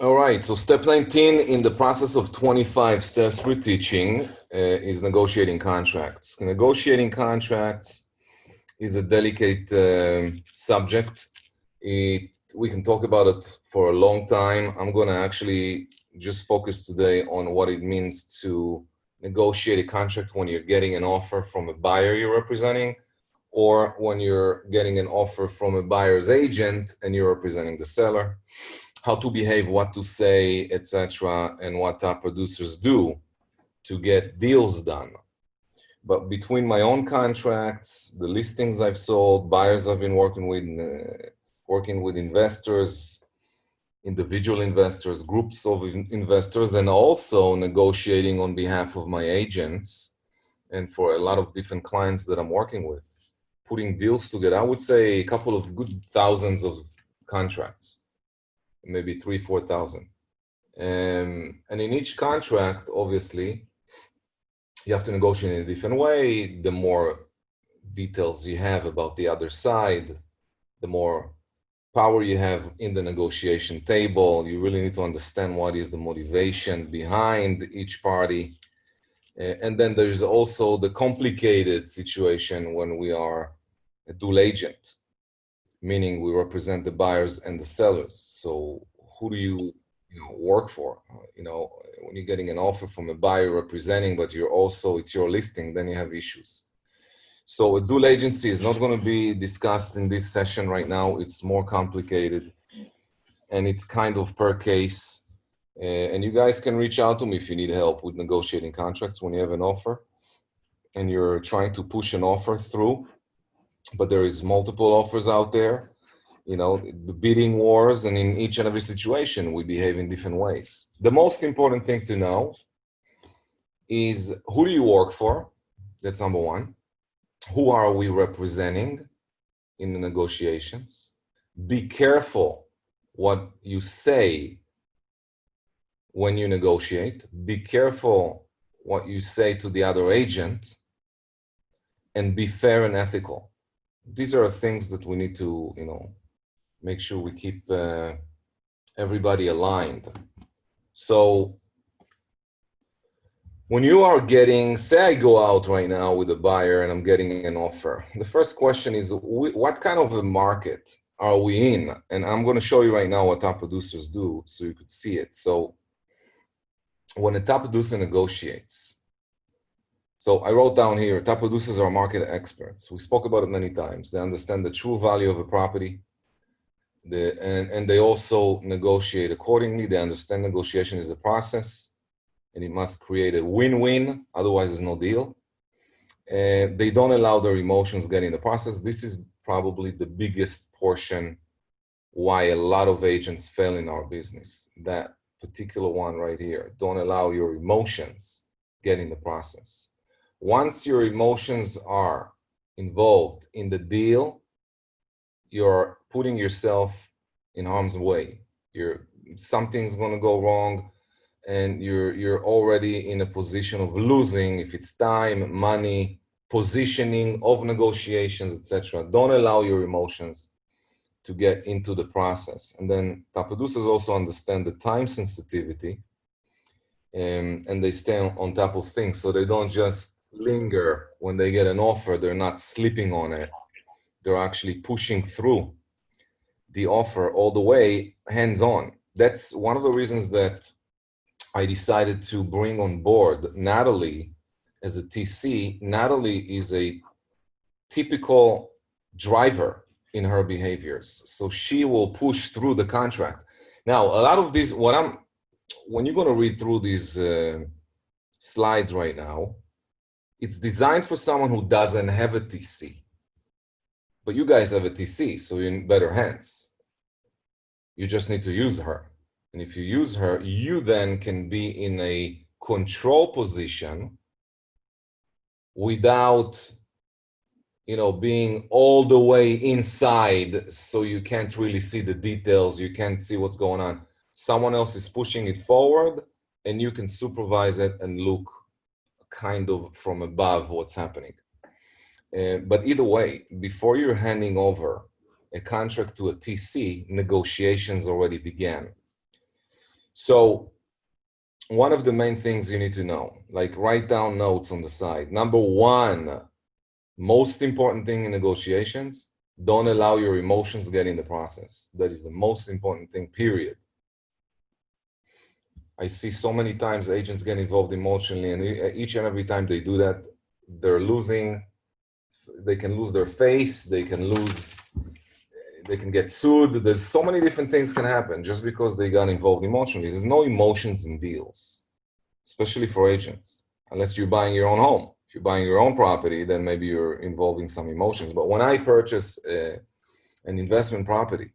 All right, so step 19 in the process of 25 steps we're teaching is negotiating contracts. Negotiating contracts is a delicate subject. We can talk about it for a long time. I'm going to actually just focus today on what it means to negotiate a contract when you're getting an offer from a buyer you're representing, or when you're getting an offer from a buyer's agent and you're representing the seller, how to behave, what to say, etc., and what top producers do to get deals done. But between my own contracts, the listings I've sold, buyers I've been working with investors, individual investors, groups of investors, and also negotiating on behalf of my agents and for a lot of different clients that I'm working with, putting deals together. I would say a couple of good thousands of contracts, maybe 4,000. And in each contract, obviously, you have to negotiate in a different way. The more details you have about the other side, the more power you have in the negotiation table. You really need to understand what is the motivation behind each party. And then there's also the complicated situation when we are a dual agent, meaning we represent the buyers and the sellers. So who do you work for? When you're getting an offer from a buyer representing, but it's your listing, then you have issues. So a dual agency is not going to be discussed in this session right now. It's more complicated, and it's kind of per case. And you guys can reach out to me if you need help with negotiating contracts when you have an offer and you're trying to push an offer through, but there is multiple offers out there, the bidding wars, and in each and every situation, we behave in different ways. The most important thing to know is, who do you work for? That's number one. Who are we representing in the negotiations? Be careful what you say when you negotiate. Be careful what you say to the other agent, and be fair and ethical. These are things that we need to, make sure we keep everybody aligned. So when you are getting, say I go out right now with a buyer and I'm getting an offer, the first question is, what kind of a market are we in? And I'm going to show you right now what top producers do so you could see it. So when a top producer negotiates, so I wrote down here, top producers are market experts. We spoke about it many times. They understand the true value of a property. And they also negotiate accordingly. They understand negotiation is a process, and it must create a win-win, otherwise there's no deal. And they don't allow their emotions get in the process. This is probably the biggest portion why a lot of agents fail in our business. That particular one right here. Don't allow your emotions get in the process. Once your emotions are involved in the deal, you're putting yourself in harm's way. Something's going to go wrong, and you're already in a position of losing, if it's time, money, positioning of negotiations, etc. Don't allow your emotions to get into the process. And then top producers also understand the time sensitivity, and they stay on top of things, so they don't just linger when they get an offer. They're not sleeping on it. They're actually pushing through the offer all the way, hands-on. That's one of the reasons that I decided to bring on board Natalie as a TC. Natalie is a typical driver in her behaviors, so she will push through the contract. Now, a lot of these, when you're going to read through these slides right now, it's designed for someone who doesn't have a TC. But you guys have a TC, so you're in better hands. You just need to use her. And if you use her, you then can be in a control position without, being all the way inside, so you can't really see the details. You can't see what's going on. Someone else is pushing it forward, and you can supervise it and look kind of from above what's happening. But either way, before you're handing over a contract to a TC, negotiations already began. So one of the main things you need to know, like write down notes on the side. Number one, most important thing in negotiations, don't allow your emotions get in the process. That is the most important thing, period. I see so many times agents get involved emotionally, and each and every time they do that, they're losing. They can lose their face. They can get sued. There's so many different things can happen just because they got involved emotionally. There's no emotions in deals, especially for agents, unless you're buying your own home. If you're buying your own property, then maybe you're involving some emotions. But when I purchase an investment property,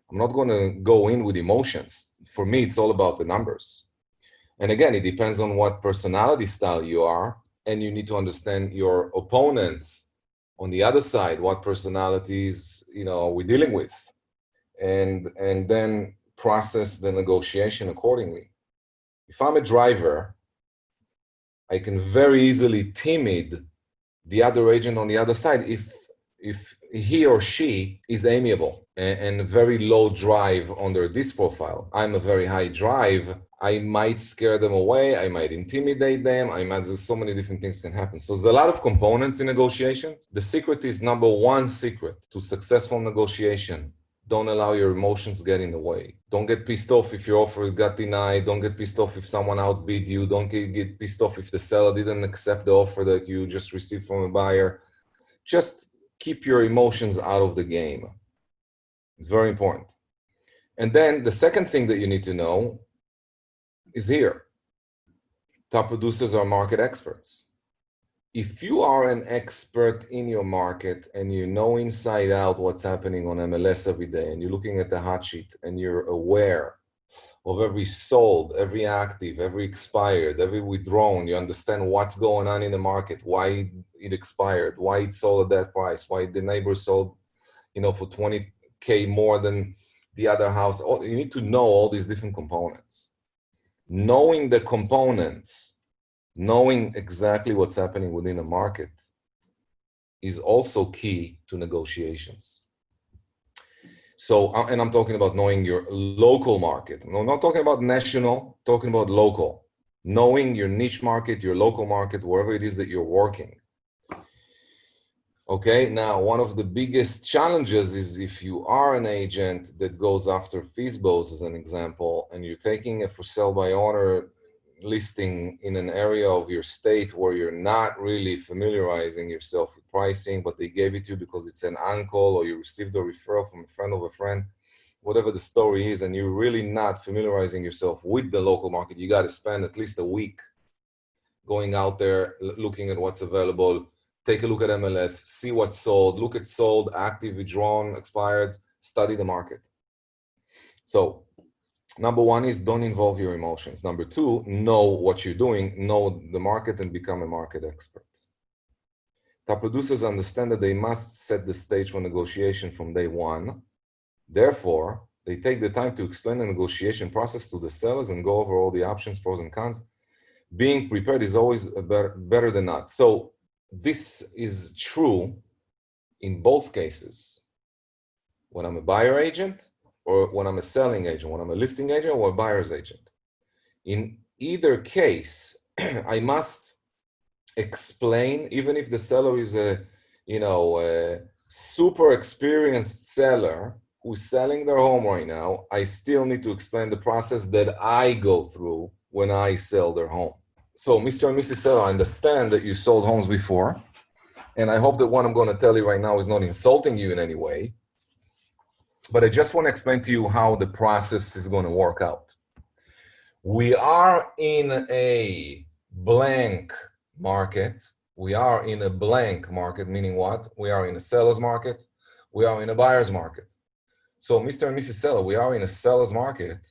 I'm not going to go in with emotions. For me, it's all about the numbers. And again, it depends on what personality style you are, and you need to understand your opponents on the other side, what personalities, we're dealing with, and then process the negotiation accordingly. If I'm a driver, I can very easily timid the other agent on the other side if he or she is amiable and very low drive on their disc profile. I'm a very high drive. I might scare them away. I might intimidate them. There's so many different things can happen. So there's a lot of components in negotiations. The secret is, number one secret to successful negotiation: don't allow your emotions get in the way. Don't get pissed off if your offer got denied. Don't get pissed off if someone outbid you. Don't get pissed off if the seller didn't accept the offer that you just received from a buyer. Just keep your emotions out of the game. It's very important. And then the second thing that you need to know is here. Top producers are market experts. If you are an expert in your market and you know inside out what's happening on MLS every day, and you're looking at the hot sheet and you're aware of every sold, every active, every expired, every withdrawn, you understand what's going on in the market, why it expired, why it sold at that price, why the neighbor sold, for 20K more than the other house. You need to know all these different components. Knowing the components, knowing exactly what's happening within a market is also key to negotiations. So, and I'm talking about knowing your local market. I'm not talking about national, talking about local. Knowing your niche market, your local market, wherever it is that you're working. Okay, now one of the biggest challenges is if you are an agent that goes after FISBOs, as an example, and you're taking a for sale by owner listing in an area of your state where you're not really familiarizing yourself with pricing, but they gave it to you because it's an uncle or you received a referral from a friend of a friend, whatever the story is, and you're really not familiarizing yourself with the local market, you got to spend at least a week going out there, looking at what's available. Take a look at MLS, see what's sold, look at sold, active, withdrawn, expired, study the market. So number one is don't involve your emotions. Number two, know what you're doing, know the market, and become a market expert. Top producers understand that they must set the stage for negotiation from day one. Therefore, they take the time to explain the negotiation process to the sellers and go over all the options, pros and cons. Being prepared is always better than not. So this is true in both cases. When I'm a buyer agent or when I'm a selling agent, when I'm a listing agent or a buyer's agent. In either case, I must explain, even if the seller is a super experienced seller who's selling their home right now, I still need to explain the process that I go through when I sell their home. So, Mr. and Mrs. Seller, I understand that you sold homes before, and I hope that what I'm going to tell you right now is not insulting you in any way, but I just want to explain to you how the process is going to work out. We are in a blank market. We are in a blank market, meaning what? We are in a seller's market. We are in a buyer's market. So, Mr. and Mrs. Seller, we are in a seller's market,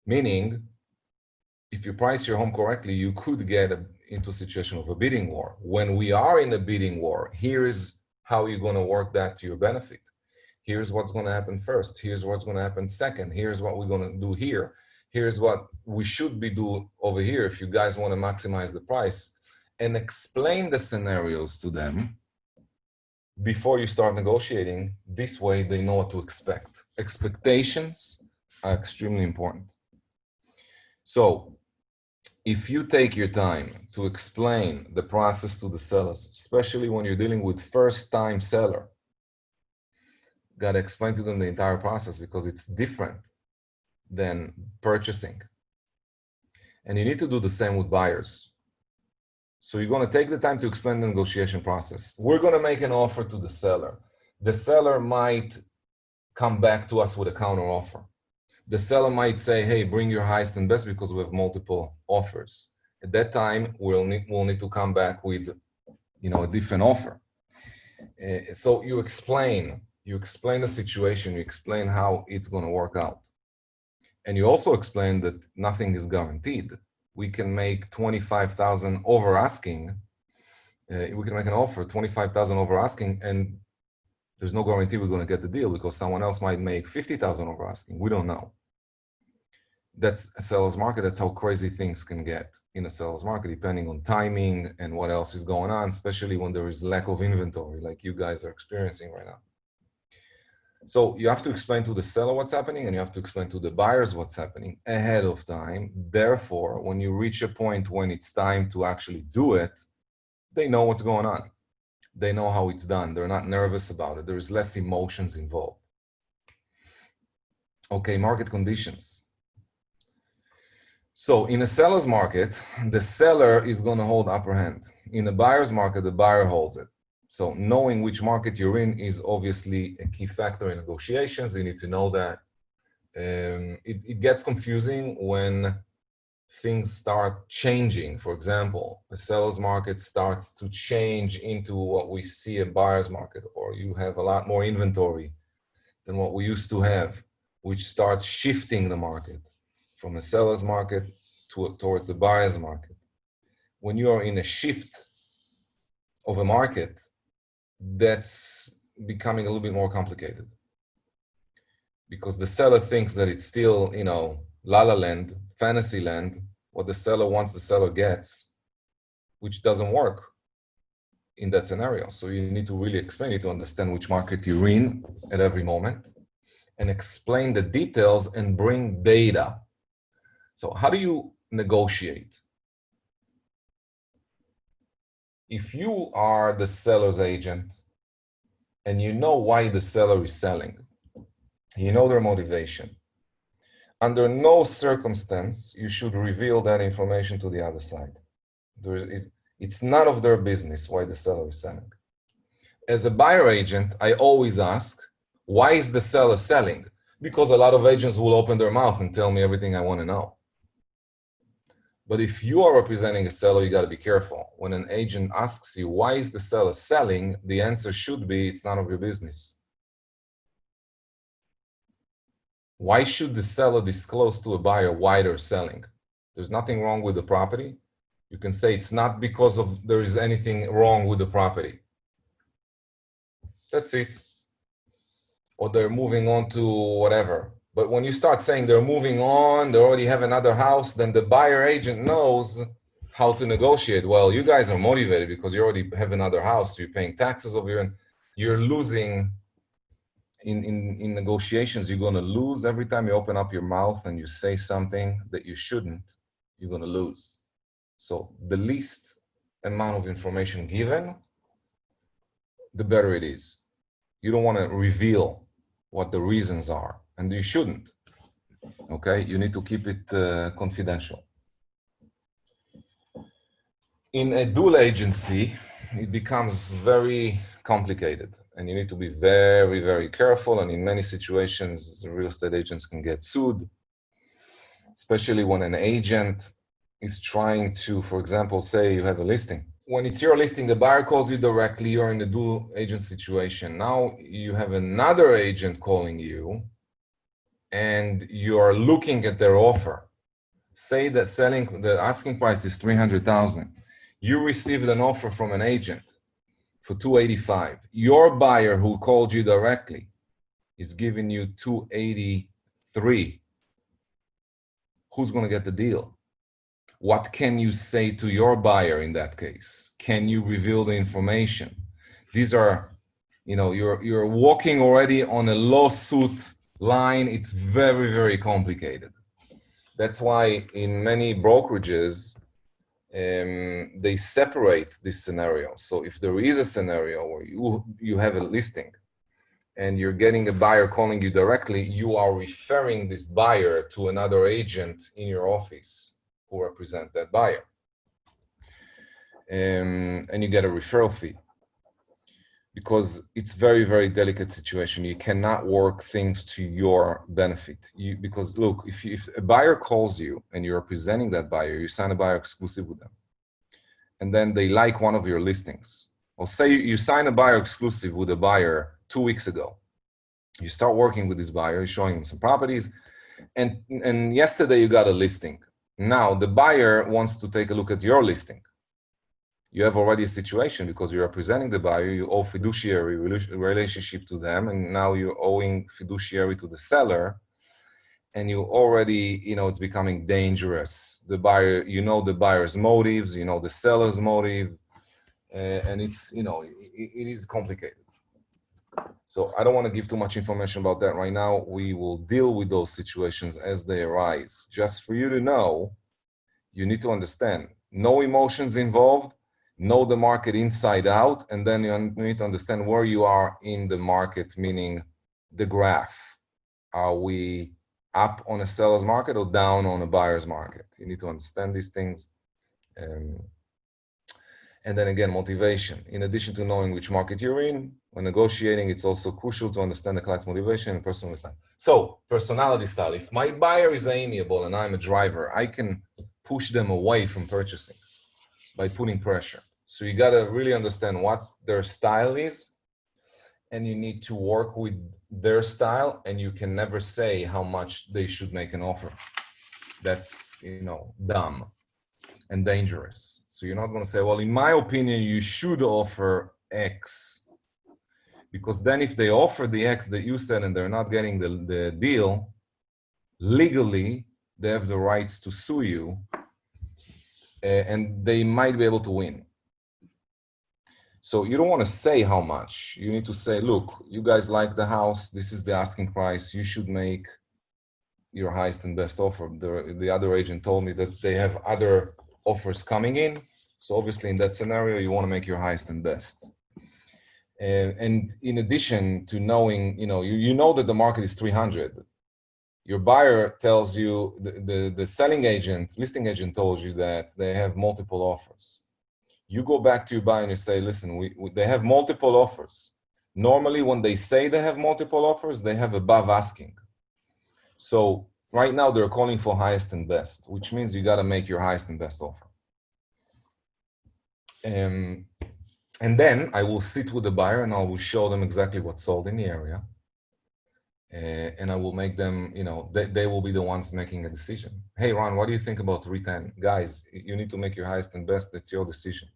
meaning if you price your home correctly, you could get into a situation of a bidding war. When we are in a bidding war, here is how you're going to work that to your benefit. Here's what's going to happen first. Here's what's going to happen second. Here's what we're going to do here. Here's what we should be doing over here if you guys want to maximize the price, and explain the scenarios to them before you start negotiating. This way they know what to expect. Expectations are extremely important. So if you take your time to explain the process to the sellers, especially when you're dealing with first-time seller, got to explain to them the entire process because it's different than purchasing. And you need to do the same with buyers. So you're going to take the time to explain the negotiation process. We're going to make an offer to the seller. The seller might come back to us with a counter offer. The seller might say, hey, bring your highest and best because we have multiple offers. At that time, we'll need to come back with, a different offer. So you explain the situation, you explain how it's going to work out. And you also explain that nothing is guaranteed. We can make 25,000 over asking. We can make an offer 25,000 over asking, and there's no guarantee we're going to get the deal because someone else might make 50,000 over asking. We don't know. That's a seller's market. That's how crazy things can get in a seller's market, depending on timing and what else is going on, especially when there is lack of inventory like you guys are experiencing right now. So you have to explain to the seller what's happening, and you have to explain to the buyers what's happening ahead of time. Therefore, when you reach a point when it's time to actually do it, they know what's going on. They know how it's done. They're not nervous about it. There's less emotions involved. Okay, market conditions. So in a seller's market, the seller is going to hold upper hand. In a buyer's market, the buyer holds it. So knowing which market you're in is obviously a key factor in negotiations. You need to know that. It gets confusing when things start changing. For example, a seller's market starts to change into what we see a buyer's market, or you have a lot more inventory than what we used to have, which starts shifting the market from a seller's market towards the buyer's market. When you are in a shift of a market, that's becoming a little bit more complicated because the seller thinks that it's still, la la land, fantasy land, what the seller wants, the seller gets, which doesn't work in that scenario. So you need to really explain it to understand which market you're in at every moment and explain the details and bring data. So how do you negotiate? If you are the seller's agent and you know why the seller is selling, you know their motivation, under no circumstance you should reveal that information to the other side. It's none of their business why the seller is selling. As a buyer agent, I always ask, why is the seller selling? Because a lot of agents will open their mouth and tell me everything I want to know. But if you are representing a seller, you got to be careful. When an agent asks you, why is the seller selling? The answer should be, it's none of your business. Why should the seller disclose to a buyer why they're selling? There's nothing wrong with the property. You can say it's not because there is anything wrong with the property. That's it. Or they're moving on to whatever. But when you start saying they're moving on, they already have another house, then the buyer agent knows how to negotiate. Well, you guys are motivated because you already have another house, so you're paying taxes over here, and you're losing in negotiations. You're going to lose every time you open up your mouth and you say something that you shouldn't. You're going to lose. So the least amount of information given, the better it is. You don't want to reveal what the reasons are, and you shouldn't. Okay, you need to keep it confidential. In a dual agency, it becomes very complicated, and you need to be very, very careful. And in many situations, real estate agents can get sued, especially when an agent is trying to, for example, say you have a listing. When it's your listing, the buyer calls you directly, you're in a dual agent situation. Now you have another agent calling you and you are looking at their offer. Say that the asking price is 300,000. You received an offer from an agent for 285. Your buyer who called you directly is giving you 283. Who's going to get the deal? What can you say to your buyer in that case? Can you reveal the information? These are, you're walking already on a lawsuit line, it's very, very complicated. That's why in many brokerages, they separate this scenario. So if there is a scenario where you have a listing and you're getting a buyer calling you directly, you are referring this buyer to another agent in your office who represent that buyer. And you get a referral fee. Because it's very, very delicate situation. You cannot work things to your benefit. Because look, if a buyer calls you and you're representing that buyer, you sign a buyer exclusive with them, and then they like one of your listings. Or say you sign a buyer exclusive with a buyer 2 weeks ago. You start working with this buyer, you're showing him some properties, and yesterday you got a listing. Now the buyer wants to take a look at your listing. You have already a situation because you're representing the buyer, you owe fiduciary relationship to them, and now you're owing fiduciary to the seller, and you already, it's becoming dangerous. The buyer, the buyer's motives, the seller's motive, and it's, it is complicated. So I don't want to give too much information about that right now. We will deal with those situations as they arise. Just for you to know, you need to understand, no emotions involved, know the market inside out, and then you need to understand where you are in the market, meaning the graph. Are we up on a seller's market or down on a buyer's market? You need to understand these things. And then again, motivation. In addition to knowing which market you're in, when negotiating, it's also crucial to understand the client's motivation and personal style. So, personality style. If my buyer is amiable and I'm a driver, I can push them away from purchasing by putting pressure. So you got to really understand what their style is, and you need to work with their style, and you can never say how much they should make an offer. That's, dumb and dangerous. So you're not going to say, well, in my opinion, you should offer X. Because then if they offer the X that you said and they're not getting the deal, legally, they have the rights to sue you, and they might be able to win. So you don't want to say how much. You need to say, look, you guys like the house. This is the asking price. You should make your highest and best offer. The other agent told me that they have other offers coming in. So obviously in that scenario, you want to make your highest and best. And in addition to knowing, you know that the market is 300. Your buyer tells you, the selling agent, listing agent told you that they have multiple offers. You go back to your buyer and you say, listen, they have multiple offers. Normally when they say they have multiple offers, they have above asking. So right now they're calling for highest and best, which means you got to make your highest and best offer. And then I will sit with the buyer and I will show them exactly what's sold in the area. And I will make them, they will be the ones making a decision. Hey, Ron, what do you think about 310? Guys, you need to make your highest and best. That's your decision.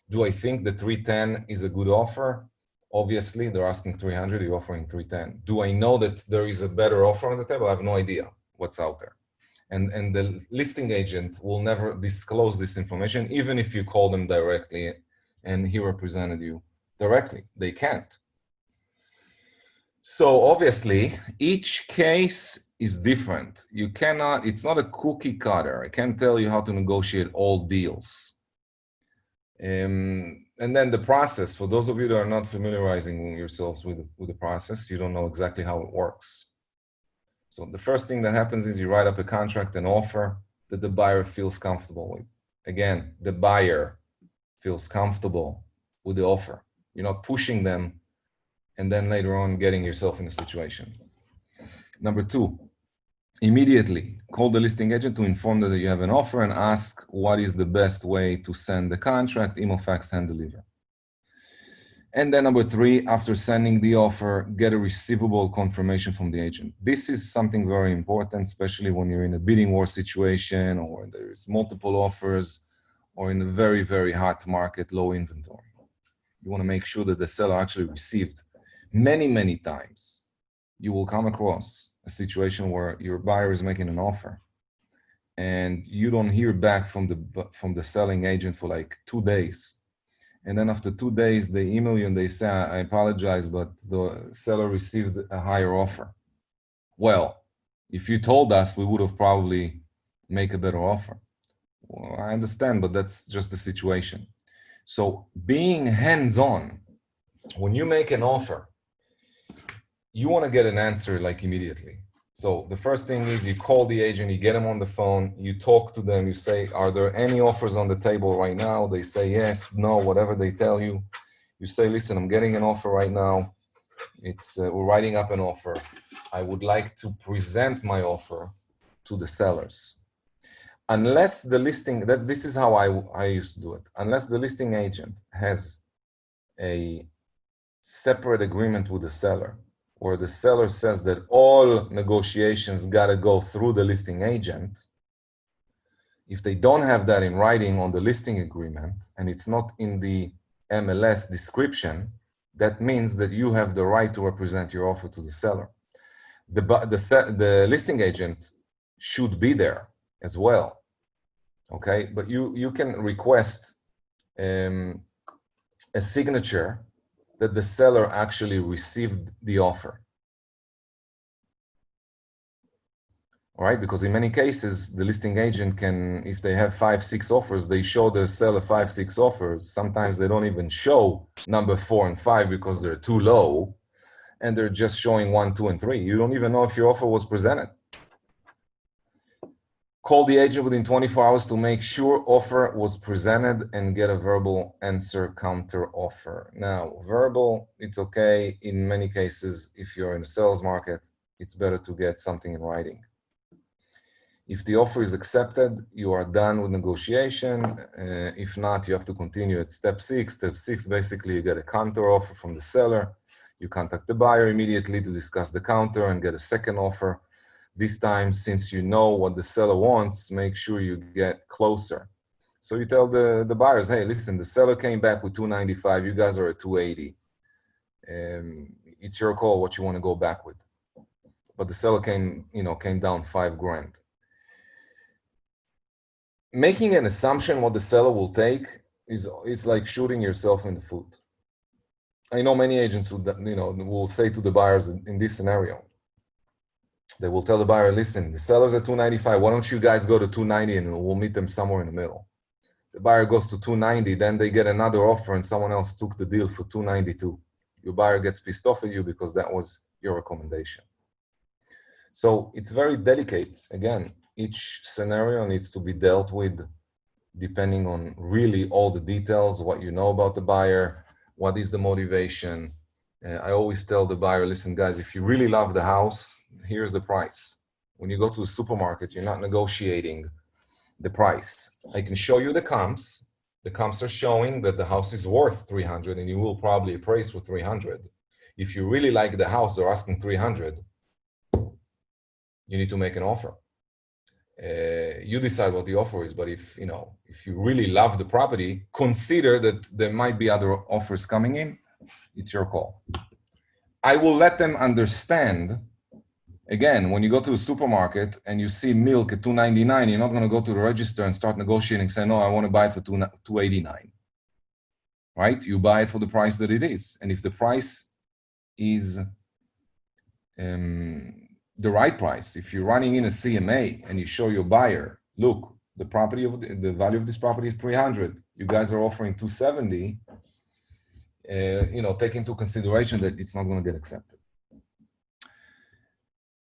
Do I think that 310 is a good offer? Obviously, they're asking 300, you're offering 310. Do I know that there is a better offer on the table? I have no idea what's out there. And the listing agent will never disclose this information, even if you call them directly and he represented you directly. They can't. So obviously, each case is different. You cannot, it's not a cookie cutter. I can't tell you how to negotiate all deals. And then the process, for those of you that are not familiarizing yourselves with the process, you don't know exactly how it works. So the first thing that happens is you write up a contract, an offer that the buyer feels comfortable with. Again, the buyer feels comfortable with the offer. You're not pushing them and then later on getting yourself in a situation. Number two, immediately call the listing agent to inform them that you have an offer and ask what is the best way to send the contract, email, fax, hand deliver. And then number three, after sending the offer, get a receivable confirmation from the agent. This is something very important, especially when you're in a bidding war situation or there's multiple offers or in a very, very hot market, low inventory. You want to make sure that the seller actually received. Many, many times, you will come across a situation where your buyer is making an offer and you don't hear back from the selling agent for like 2 days. And then after 2 days, they email you and they say, I apologize, but the seller received a higher offer. Well, if you told us, we would have probably make a better offer. Well, I understand, but that's just the situation. So being hands-on, when you make an offer, you want to get an answer like immediately. So the first thing is you call the agent, you get them on the phone, you talk to them, you say, are there any offers on the table right now? They say yes, no, whatever they tell you. You say, listen, I'm getting an offer right now. We're writing up an offer. I would like to present my offer to the sellers. Unless the listing, this is how I used to do it. Unless the listing agent has a separate agreement with the seller, where the seller says that all negotiations got to go through the listing agent. If they don't have that in writing on the listing agreement, and it's not in the MLS description, that means that you have the right to represent your offer to the seller. The listing agent should be there as well, okay? But you can request a signature that the seller actually received the offer. All right, because in many cases, the listing agent can, if they have 5-6 offers, they show the seller 5-6 offers. Sometimes they don't even show number 4 and 5 because they're too low, and they're just showing 1, 2, and 3. You don't even know if your offer was presented. Call the agent within 24 hours to make sure offer was presented and get a verbal answer counter offer. Now, verbal, it's okay. In many cases, if you're in a sales market, it's better to get something in writing. If the offer is accepted, you are done with negotiation. If not, you have to continue at step 6. Step 6, basically, you get a counter offer from the seller. You contact the buyer immediately to discuss the counter and get a second offer. This time, since you know what the seller wants, make sure you get closer. So you tell the buyers, hey, listen, the seller came back with 295. You guys are at 280. It's your call what you want to go back with. But the seller came down $5,000. Making an assumption what the seller will take is like shooting yourself in the foot. I know many agents will say to the buyers in this scenario, they will tell the buyer, listen, the seller's at 295. Why don't you guys go to 290 and we'll meet them somewhere in the middle? The buyer goes to 290, then they get another offer and someone else took the deal for 292. Your buyer gets pissed off at you because that was your recommendation. So it's very delicate. Again, each scenario needs to be dealt with depending on really all the details, what you know about the buyer, what is the motivation. I always tell the buyer, listen, guys, if you really love the house, here's the price. When you go to the supermarket, you're not negotiating the price. I can show you the comps. The comps are showing that the house is worth 300 and you will probably appraise for 300. If you really like the house, they're asking 300. You need to make an offer. You decide what the offer is, but if you really love the property, consider that there might be other offers coming in. It's your call. I will let them understand. Again, when you go to the supermarket and you see milk at $2.99, you're not going to go to the register and start negotiating, say, no, I want to buy it for $2.89. Right? You buy it for the price that it is. And if the price is the right price, if you're running in a CMA and you show your buyer, look, the value of this property is 300. You guys are offering 270. Take into consideration that it's not going to get accepted.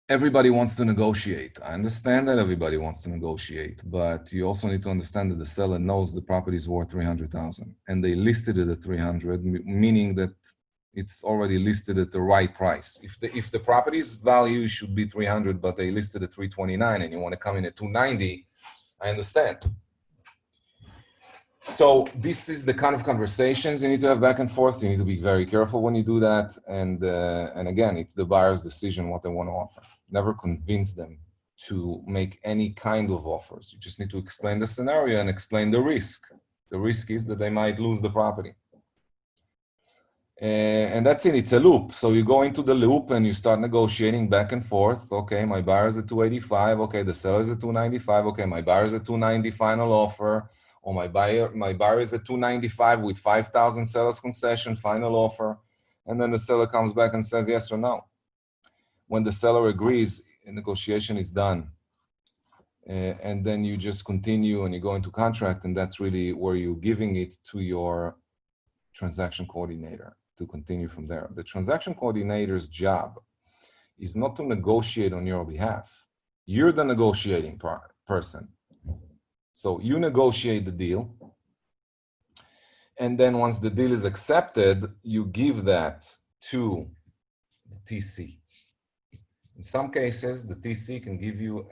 Everybody wants to negotiate. I understand that everybody wants to negotiate, but you also need to understand that the seller knows the property is worth 300,000 and they listed it at 300, meaning that it's already listed at the right price. If the property's value should be 300, but they listed at 329 and you want to come in at 290, I understand. So this is the kind of conversations you need to have back and forth. You need to be very careful when you do that. And again, it's the buyer's decision what they want to offer. Never convince them to make any kind of offers. You just need to explain the scenario and explain the risk. The risk is that they might lose the property. And that's it. It's a loop. So you go into the loop and you start negotiating back and forth. Okay, my buyer's at 285. Okay, the seller's at 295. Okay, my buyer's at 290 final offer. Or my buyer is at 295 with 5,000 seller's concession final offer. And then the seller comes back and says yes or no. When the seller agrees, negotiation is done. And then you just continue and you go into contract, and that's really where you're giving it to your transaction coordinator to continue from there. The transaction coordinator's job is not to negotiate on your behalf. You're the negotiating person. So you negotiate the deal, and then once the deal is accepted, you give that to the TC. In some cases, the TC can give you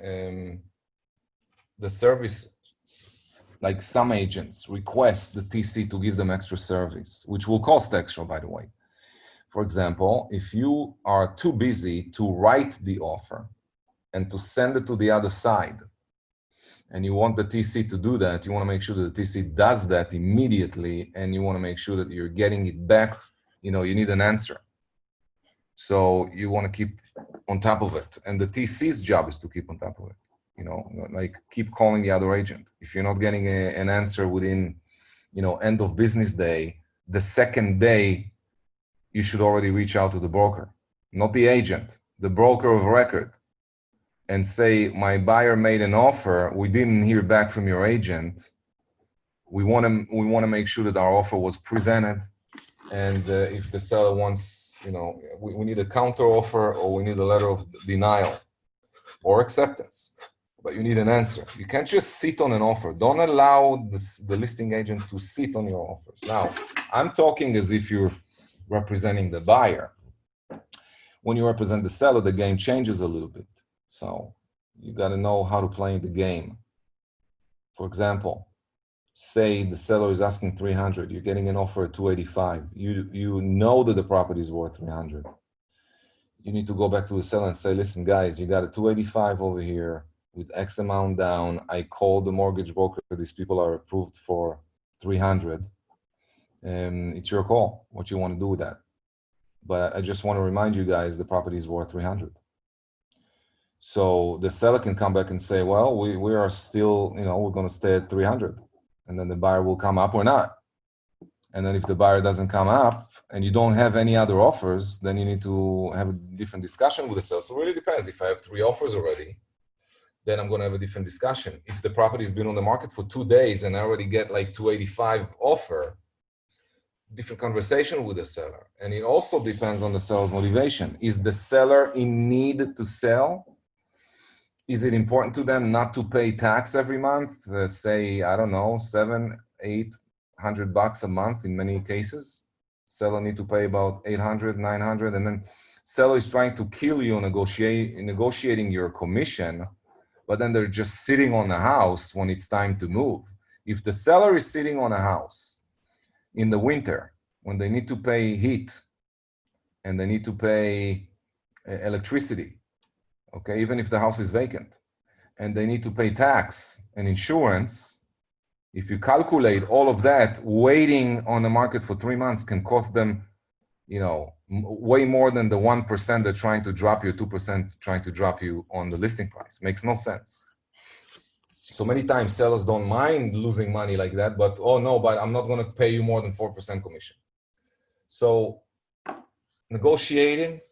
the service, like some agents request the TC to give them extra service, which will cost extra, by the way. For example, if you are too busy to write the offer and to send it to the other side, and you want the TC to do that, you want to make sure that the TC does that immediately, and you want to make sure that you're getting it back. You need an answer. So you want to keep on top of it. And the TC's job is to keep on top of it. Like keep calling the other agent. If you're not getting an answer within, end of business day, the second day, you should already reach out to the broker, not the agent, the broker of record, and say, my buyer made an offer. We didn't hear back from your agent. We want to make sure that our offer was presented. And if the seller wants, we need a counter offer, or we need a letter of denial or acceptance, but you need an answer. You can't just sit on an offer. Don't allow the listing agent to sit on your offers. Now, I'm talking as if you're representing the buyer. When you represent the seller, the game changes a little bit. So you got to know how to play the game. For example, say the seller is asking 300, you're getting an offer at 285. You know that the property is worth 300. You need to go back to the seller and say, listen, guys, you got a 285 over here with X amount down. I called the mortgage broker. These people are approved for 300. It's your call, what you want to do with that. But I just want to remind you guys, the property is worth 300. So the seller can come back and say, well, we are still, we're going to stay at 300. And then the buyer will come up or not. And then if the buyer doesn't come up and you don't have any other offers, then you need to have a different discussion with the seller. So it really depends. If I have 3 offers already, then I'm going to have a different discussion. If the property's been on the market for 2 days and I already get like 285 offer, different conversation with the seller. And it also depends on the seller's motivation. Is the seller in need to sell? Is it important to them not to pay tax every month? Say, I don't know, $700-800 a month in many cases. Seller need to pay about 800, 900, and then seller is trying to kill you negotiating your commission, but then they're just sitting on the house when it's time to move. If the seller is sitting on a house in the winter when they need to pay heat and they need to pay electricity, okay, even if the house is vacant, and they need to pay tax and insurance, if you calculate all of that, waiting on the market for 3 months can cost them, way more than the 1% they're trying to drop you, 2% trying to drop you on the listing price. Makes no sense. So many times sellers don't mind losing money like that, but, oh no, but I'm not going to pay you more than 4% commission. So negotiating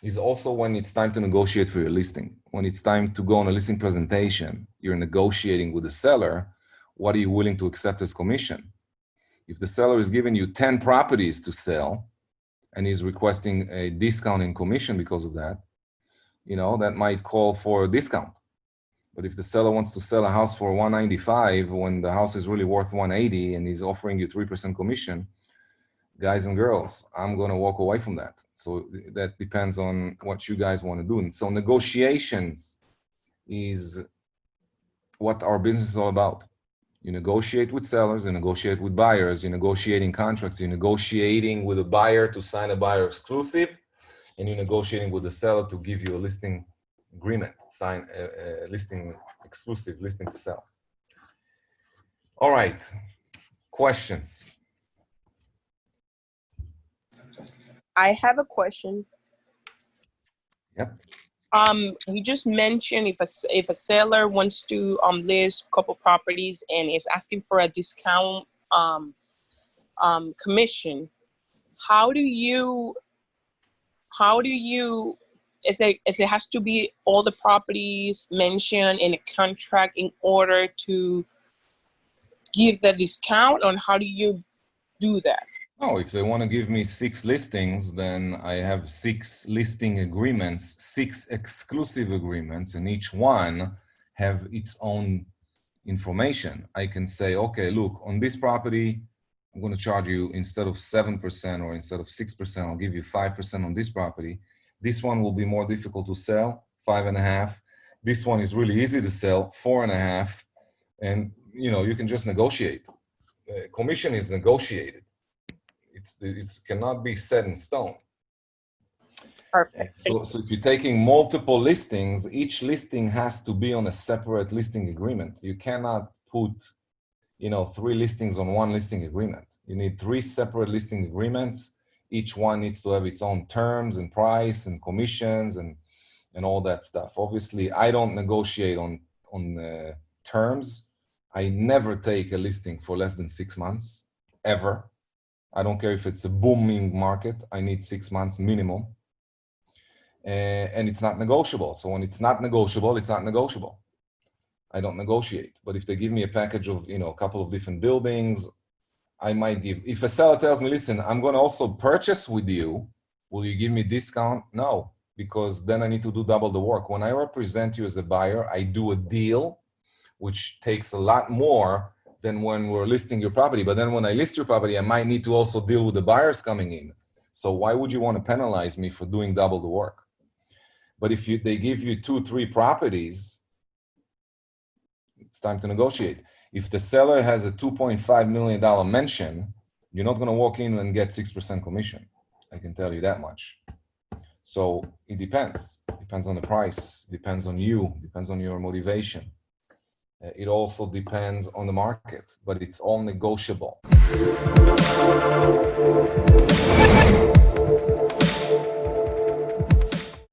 is also when it's time to negotiate for your listing. When it's time to go on a listing presentation, you're negotiating with the seller. What are you willing to accept as commission? If the seller is giving you 10 properties to sell and he's requesting a discount in commission because of that, that might call for a discount. But if the seller wants to sell a house for 195 when the house is really worth 180 and he's offering you 3% commission, guys and girls, I'm going to walk away from that. So that depends on what you guys want to do. And so negotiations is what our business is all about. You negotiate with sellers, you negotiate with buyers, you're negotiating contracts, you're negotiating with a buyer to sign a buyer exclusive, and you're negotiating with the seller to give you a listing agreement, sign a listing exclusive listing to sell. All right, questions? I have a question. Yep. You just mentioned if a seller wants to list a couple properties and is asking for a discount commission, how do you is it has to be all the properties mentioned in a contract in order to give the discount, or how do you do that? Oh, if they want to give me 6 listings, then I have 6 listing agreements, 6 exclusive agreements, and each one have its own information. I can say, okay, look, on this property, I'm going to charge you instead of 7% or instead of 6%, I'll give you 5% on this property. This one will be more difficult to sell, 5.5. This one is really easy to sell, 4.5. And you can just negotiate. Commission is negotiated. It cannot be set in stone. Perfect. So if you're taking multiple listings, each listing has to be on a separate listing agreement. You cannot put, 3 listings on one listing agreement. You need 3 separate listing agreements. Each one needs to have its own terms and price and commissions and all that stuff. Obviously, I don't negotiate on terms. I never take a listing for less than 6 months, ever. I don't care if it's a booming market. I need 6 months minimum. And it's not negotiable. So when it's not negotiable, it's not negotiable. I don't negotiate. But if they give me a package of, a couple of different buildings, I might give. If a seller tells me, listen, I'm going to also purchase with you, will you give me discount? No, because then I need to do double the work. When I represent you as a buyer, I do a deal, which takes a lot more than when we're listing your property. But then when I list your property, I might need to also deal with the buyers coming in. So why would you want to penalize me for doing double the work? But if they give you 2, 3 properties, it's time to negotiate. If the seller has a $2.5 million mention, you're not going to walk in and get 6% commission. I can tell you that much. So it depends. Depends on the price, depends on you, depends on your motivation. It also depends on the market, but it's all negotiable.